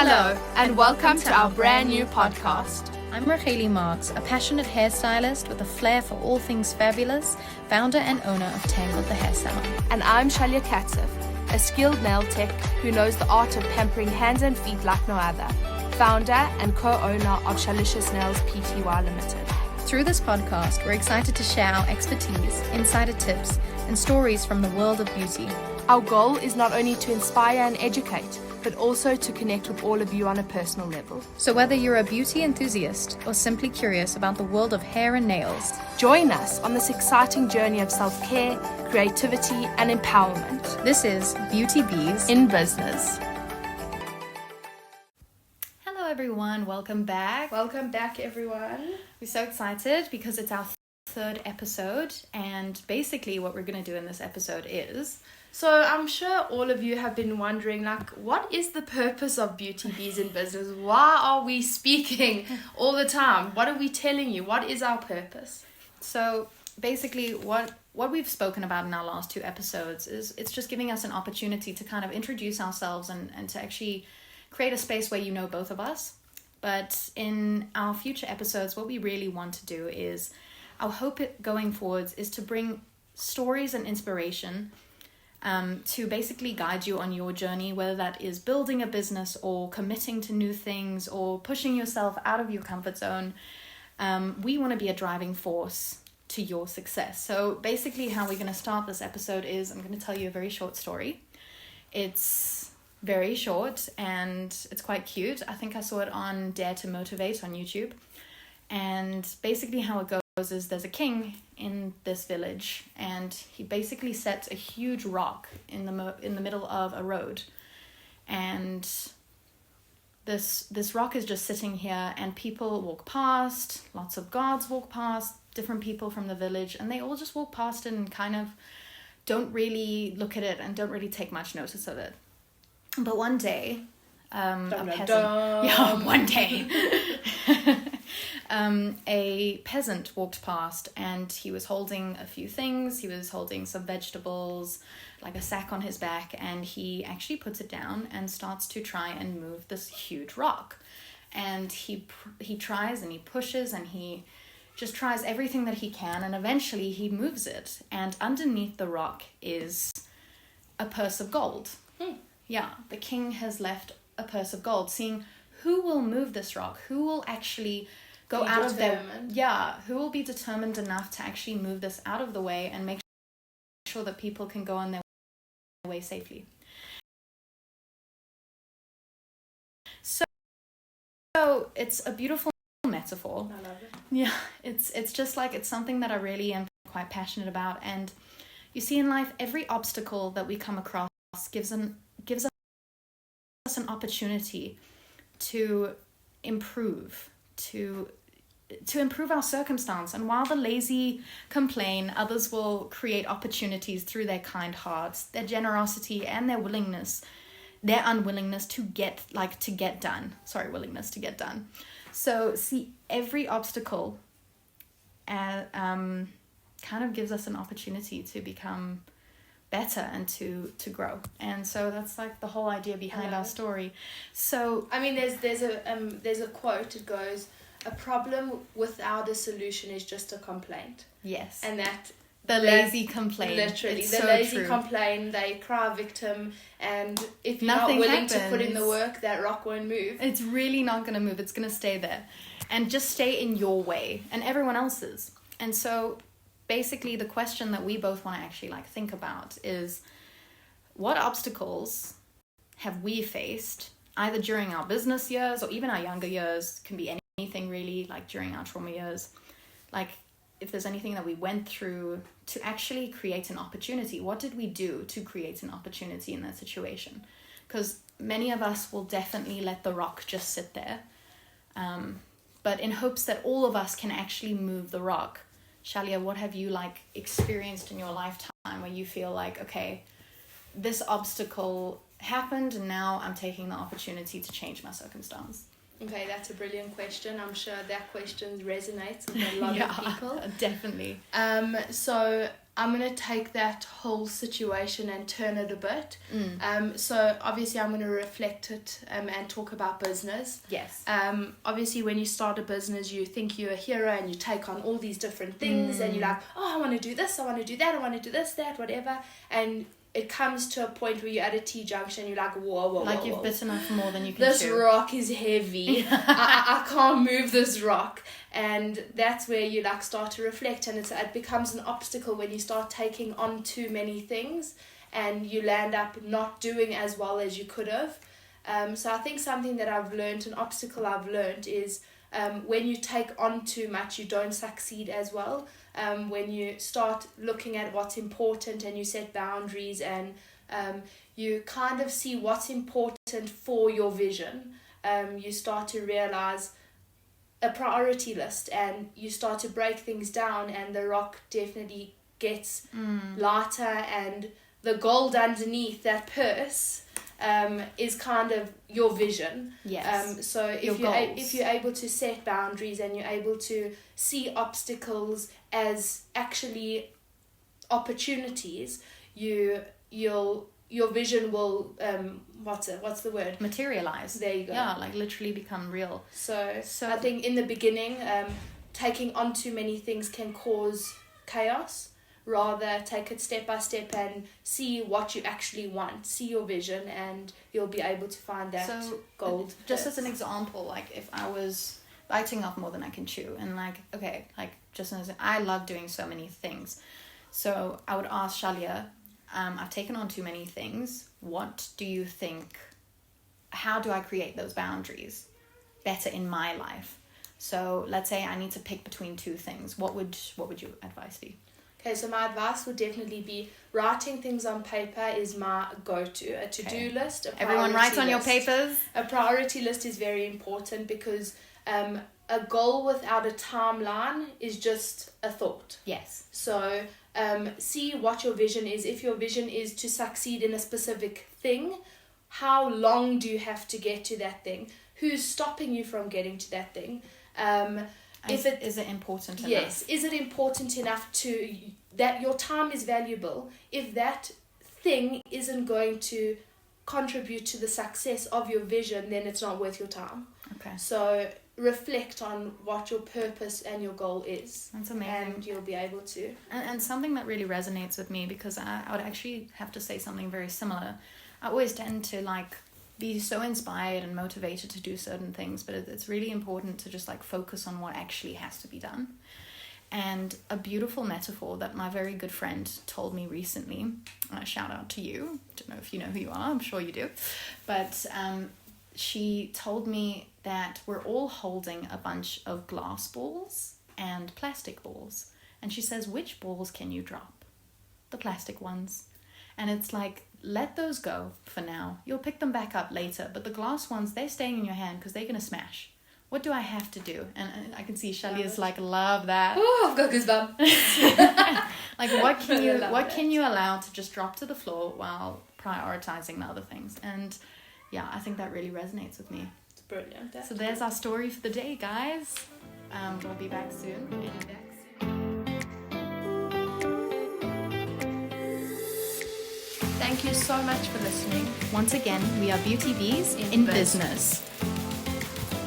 Hello, and welcome to our brand new podcast. I'm Racheli a passionate hairstylist with a flair for all things fabulous, founder and owner of Tangled the Hair Salon. And I'm Shalya, a skilled nail tech who knows the art of pampering hands and feet like no other, founder and co-owner of Shalicious Nails Pty Limited. Through this podcast, we're excited to share our expertise, insider tips, and stories from the world of beauty. Our goal is not only to inspire and educate, but also to connect with all of you on a personal level. So whether you're a beauty enthusiast or simply curious about the world of hair and nails, join us on this exciting journey of self-care, creativity, and empowerment. This is Beauty Bees in Business. Hello everyone, welcome back. Welcome back everyone. We're so excited because it's our third episode, and basically what we're going to do in this episode is... So I'm sure all of you have been wondering, what is the purpose of Beauty Bees in Business? Why are we speaking all the time? What are we telling you? What is our purpose? So basically what we've spoken about in our last two episodes is it's just giving us an opportunity to kind of introduce ourselves and to actually create a space where you know both of us. But in our future episodes, what we really want to do is, our hope going forwards is to bring stories and inspiration to basically guide you on your journey, whether that is building a business or committing to new things or pushing yourself out of your comfort zone. We want to be a driving force to your success. So basically how we're going to start this episode is I'm going to tell you a very short story. It's very short and it's quite cute. I think I saw it on Dare to Motivate on YouTube. And basically how it goes is there's a king in this village, and he basically sets a huge rock in the middle of a road, and this rock is just sitting here, and people walk past, lots of guards walk past, different people from the village, and they all just walk past and kind of don't really look at it and don't really take much notice of it. But one day a peasant walked past, and he was holding a few things. He was holding some vegetables, like a sack on his back, and he actually puts it down and starts to try and move this huge rock. And he tries and he pushes and he just tries everything that he can, and eventually he moves it, and underneath the rock is a purse of gold. Yeah, the king has left a purse of gold, seeing who will move this rock, who will actually go out of their... Yeah, who will be determined enough to actually move this out of the way and make sure that people can go on their way safely. So it's a beautiful metaphor. I love it. Yeah, it's just like, it's something that I really am quite passionate about. And you see in life, every obstacle that we come across gives us an opportunity to improve, to improve our circumstance. And while the lazy complain, others will create opportunities through their kind hearts, their generosity, and their unwillingness to get done. Willingness to get done. So see, every obstacle kind of gives us an opportunity to become better and to grow. And so that's like the whole idea behind our story. So I mean, there's a quote. It goes, "A problem without a solution is just a complaint." Yes. And the lazy complain. Literally, it's the so lazy true. complain. They cry victim, and if you're Nothing not willing happens. to put in the work, that rock won't move. It's really not going to move. It's going to stay there, and just stay in your way and everyone else's. And so basically the question that we both want to actually think about is, what obstacles have we faced either during our business years or even our younger years? Can be anything really, like during our trauma years, like if there's anything that we went through to actually create an opportunity. What did we do to create an opportunity in that situation? Because many of us will definitely let the rock just sit there, but in hopes that all of us can actually move the rock. Shalya, what have you experienced in your lifetime where you feel like, okay, this obstacle happened and now I'm taking the opportunity to change my circumstance? Okay, that's a brilliant question. I'm sure that question resonates with a lot of people. Definitely. So I'm going to take that whole situation and turn it a bit. So obviously I'm going to reflect it and talk about business. Yes. Obviously when you start a business, you think you're a hero and you take on all these different things and you're like, oh, I want to do this, I want to do that, I want to do this, that, whatever. And it comes to a point where you're at a T-junction, you're like, whoa, like you've bitten off more than you can this chew. rock is heavy. I can't move this rock. And that's where you like start to reflect, and it becomes an obstacle when you start taking on too many things and you land up not doing as well as you could have. So I think something that I've learned, an obstacle I've learned is when you take on too much, you don't succeed as well. When you start looking at what's important and you set boundaries and you kind of see what's important for your vision, you start to realize a priority list, and you start to break things down, and the rock definitely gets lighter, and the gold underneath that purse is kind of your vision. Yes. So if you're able to set boundaries and you're able to see obstacles as actually opportunities, your vision will what's the word? Materialize. There you go. Yeah, like literally become real. So I think in the beginning, taking on too many things can cause chaos. Rather take it step by step and see what you actually want, see your vision, and you'll be able to find that gold. Just as an example, like if I was biting off more than I can chew, and just as I love doing so many things, so I would ask Shalya, I've taken on too many things. What do you think? How do I create those boundaries better in my life? So let's say I need to pick between two things. What would your advice be? Okay, so my advice would definitely be writing things on paper is my go-to. A to-do list, a priority Everyone writes on list. your papers. A priority list is very important because a goal without a timeline is just a thought. Yes. So see what your vision is. If your vision is to succeed in a specific thing, how long do you have to get to that thing? Who's stopping you from getting to that thing? Is it important enough? Yes. Is it important enough that your time is valuable? If that thing isn't going to contribute to the success of your vision, then it's not worth your time. Okay. So reflect on what your purpose and your goal is. That's amazing. And you'll be able to. And something that really resonates with me, because I would actually have to say something very similar. I always tend to be so inspired and motivated to do certain things, but it's really important to just focus on what actually has to be done. And a beautiful metaphor that my very good friend told me recently, shout out to you, don't know if you know who you are, I'm sure you do, but she told me that we're all holding a bunch of glass balls and plastic balls, and she says, which balls can you drop? The plastic ones. And it's let those go for now. You'll pick them back up later. But the glass ones, they're staying in your hand because they're going to smash. What do I have to do? And I can see Shalya's love that. Oh, I've got goosebumps. What can you allow to just drop to the floor while prioritizing the other things? And yeah, I think that really resonates with me. It's brilliant. So there's our story for the day, guys. We'll be back soon. Thank you so much for listening. Once again, we are Beauty Bees in business.